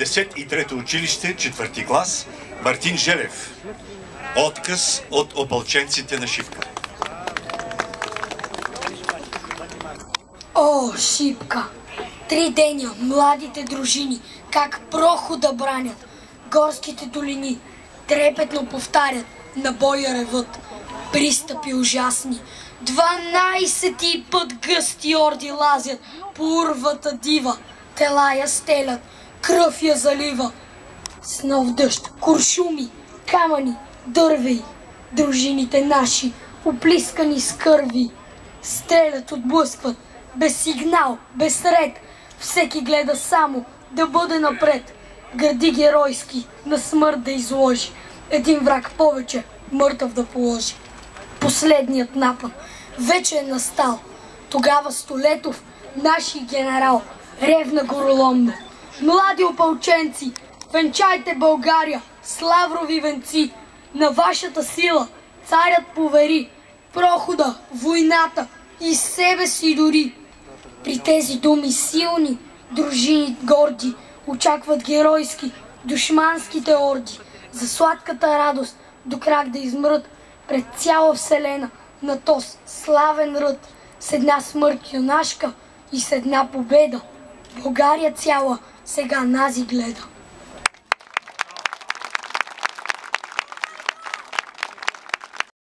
53-то училище, 4-ти клас, Мартин Желев. Отказ от опълченците на Шипка. О, Шипка! 3 деня младите дружини как прохода бранят. Горските долини трепетно повтарят, на боя ревът. Пристъпи ужасни. 12 път гъсти орди лазят по урвата дива. Тела я стелят, кръв я залива. С нов дъжд, куршуми, камъни, дървей. Дружините наши, оплискани с кърви, стрелят, отблъскват, без сигнал, без ред. Всеки гледа само да бъде напред. Гърди геройски, на смърт да изложи. Един враг повече, мъртъв да положи. Последният напън вече е настал. Тогава Столетов, наши генерал, ревна гороломно: млади опълченци, венчайте България с лаврови венци. На вашата сила царят повери прохода, войната и себе си дори. При тези думи силни дружини горди очакват геройски душманските орди. За сладката радост до крак да измрат пред цяла вселена на този славен ръд. С една смърт юнашка и с една победа България цяла сега нази гледа.